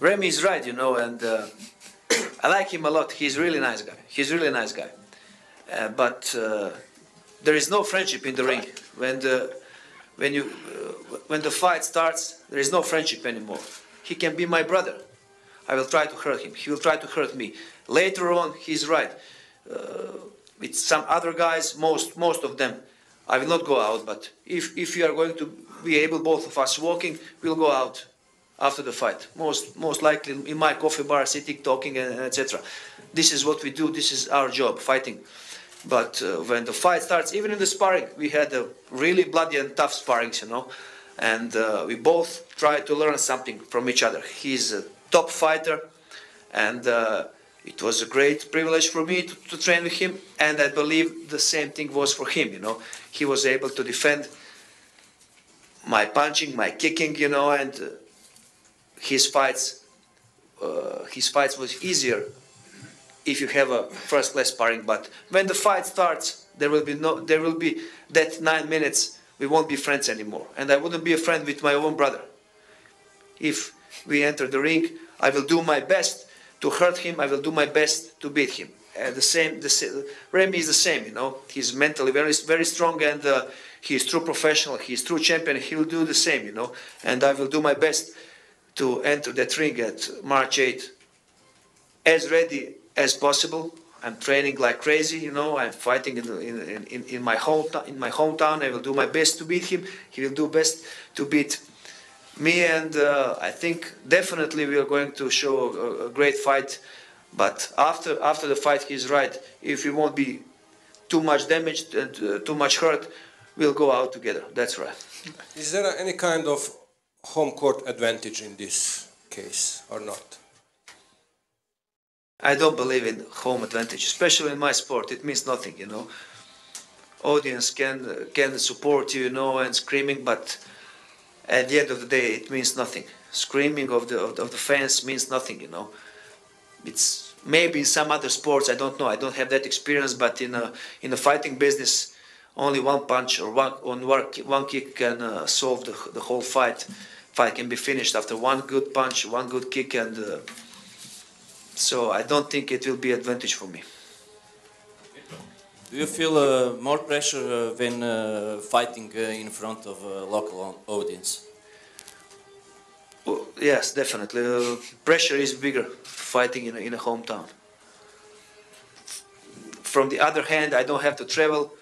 Remy is right, you know, and I like him a lot. He's a really nice guy. He's a really nice guy. But there is no friendship in the ring. When the fight starts, there is no friendship anymore. He can be my brother. I will try to hurt him. He will try to hurt me. Later on, he's right. With some other guys, most of them, I will not go out. But if we are going to be able, both of us walking, we'll go out after the fight. Most likely in my coffee bar, sitting, talking, and etc. This is what we do. This is our job, fighting. But when the fight starts, even in the sparring, we had a really bloody and tough sparrings, you know. And we both try to learn something from each other. He's a top fighter, and it was a great privilege for me to train with him. And I believe the same thing was for him, you know. He was able to defend my punching, my kicking, you know, and his fights was easier if you have a first-class sparring. But when the fight starts, there will be that 9 minutes. We won't be friends anymore, and I wouldn't be a friend with my own brother. If we enter the ring, I will do my best to hurt him. I will do my best to beat him. Remy is the same, you know. He's mentally very strong, and he's true professional. He's true champion. He will do the same, you know. And I will do my best to enter that ring at March 8th as ready as possible. I'm training like crazy, you know. I'm fighting in my hometown. I will do my best to beat him. He will do best to beat me, and I think definitely we are going to show a great fight. But after the fight, he's right. If we won't be too much damaged and too much hurt, we'll go out together. That's right. Is there any kind of home court advantage in this case or not? I don't believe in home advantage, especially in my sport. It means nothing, you know. Audience can support you, you know, and screaming, but at the end of the day, it means nothing. Screaming of the fans means nothing, you know. It's maybe in some other sports, I don't know. I don't have that experience, but in the fighting business, only one punch or one kick can solve the whole fight. Fight can be finished after one good punch, one good kick, and so I don't think it will be an advantage for me. Do you feel more pressure when fighting in front of a local audience? Well, yes, definitely. Pressure is bigger fighting in a hometown. From the other hand, I don't have to travel.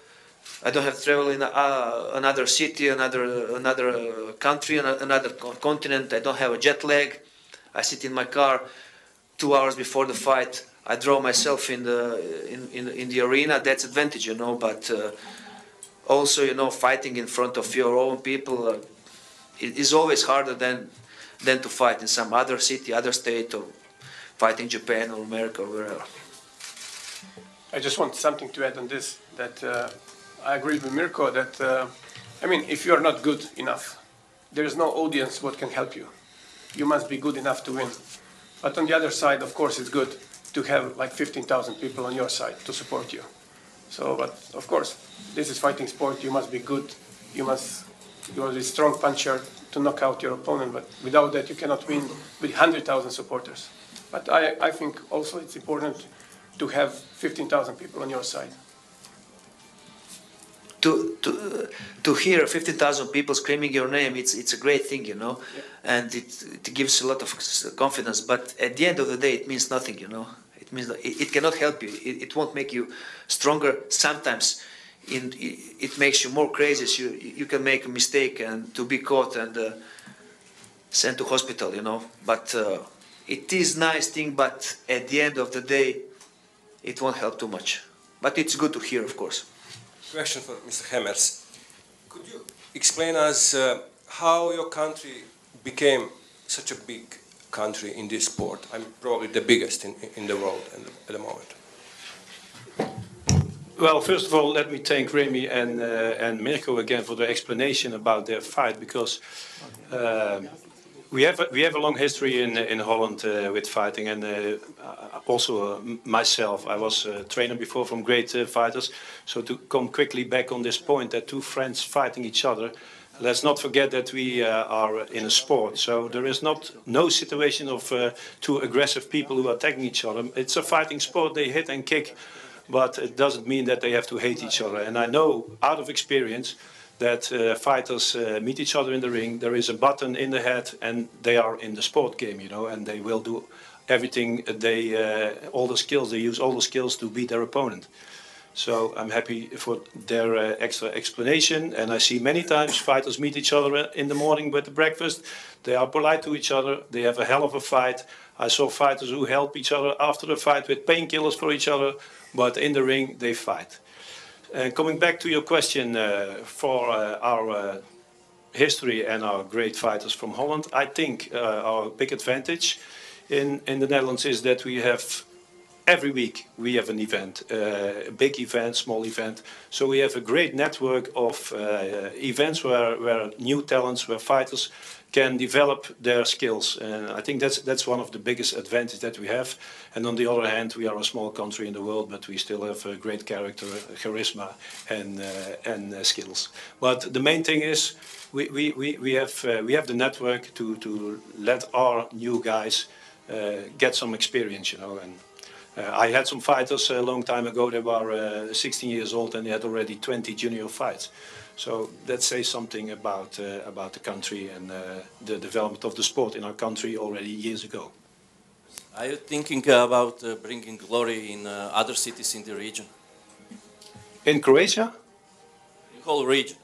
I don't have to travel in another city, another country, another continent. I don't have a jet lag. I sit in my car 2 hours before the fight. I draw myself in the arena. That's advantage, you know. But also, you know, fighting in front of your own people it is always harder than to fight in some other city, other state, or fight in Japan or America or wherever. I just want something to add on this. That I agree with Mirko. That I mean, if you are not good enough, there is no audience what can help you. You must be good enough to win. But on the other side, of course, it's good to have like 15,000 people on your side to support you. So, but of course, this is fighting sport. You must be good. You must be a strong puncher to knock out your opponent. But without that, you cannot win with 100,000 supporters. But I think also it's important to have 15,000 people on your side. To hear 15,000 people screaming your name, it's a great thing, you know, yeah. And it gives a lot of confidence. But at the end of the day, it means nothing, you know. It cannot help you. It won't make you stronger. Sometimes it makes you more crazy. So you can make a mistake and to be caught and sent to hospital, you know. But it is nice thing. But at the end of the day, it won't help too much. But it's good to hear, of course. Question for Mr. Hemmers. Could you explain us how your country became such a big country in this sport? I'm probably the biggest in the world at the moment. Well, first of all, let me thank Remy and Mirko again for the explanation about their fight, because we have a long history in Holland with fighting, and also myself, I was a trainer before from great fighters. So to come quickly back on this point that two friends fighting each other, let's not forget that we are in a sport, so there is no situation of two aggressive people who are attacking each other. It's a fighting sport, they hit and kick, but it doesn't mean that they have to hate each other. And I know out of experience that fighters meet each other in the ring, there is a button in the head, and they are in the sport game, you know, and they will do everything, all the skills, they use all the skills to beat their opponent. So I'm happy for their extra explanation, and I see many times fighters meet each other in the morning with the breakfast. They are polite to each other, they have a hell of a fight. I saw fighters who help each other after the fight with painkillers for each other, but in the ring they fight. Coming back to your question for our history and our great fighters from Holland, I think our big advantage in the Netherlands is that we have every week we have an event, a big event, small event. So we have a great network of events where new talents, where fighters can develop their skills. And I think that's one of the biggest advantages that we have. And on the other hand, we are a small country in the world, but we still have a great character, charisma, and skills. But the main thing is we have the network to let our new guys get some experience, you know. And I had some fighters a long time ago. They were 16 years old and they had already 20 junior fights. So that says something about the country and the development of the sport in our country already years ago. Are you thinking about bringing glory in other cities in the region? In Croatia? The whole region.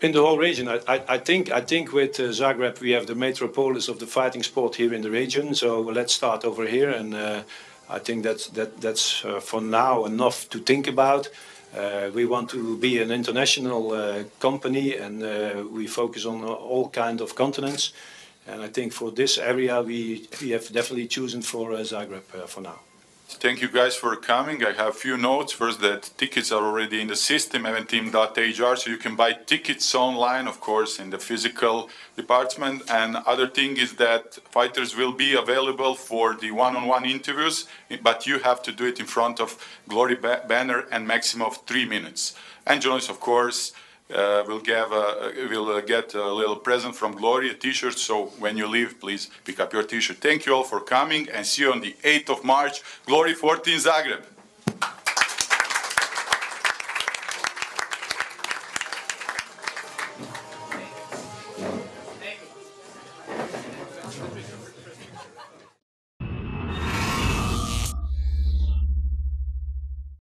In the whole region, I think with Zagreb we have the metropolis of the fighting sport here in the region. So let's start over here, and I think that's for now enough to think about. We want to be an international company, and we focus on all kinds of continents. And I think for this area we have definitely chosen for Zagreb for now. Thank you guys for coming. I have a few notes. First, that tickets are already in the system, eventeam.hr, so you can buy tickets online, of course, in the physical department. And other thing is that fighters will be available for the one-on-one interviews, but you have to do it in front of Glory banner and maximum of 3 minutes. And journalists, of course, will get a little present from Glory, a t-shirt, so when you leave, please pick up your t-shirt. Thank you all for coming, and see you on the 8th of March, Glory 14 Zagreb.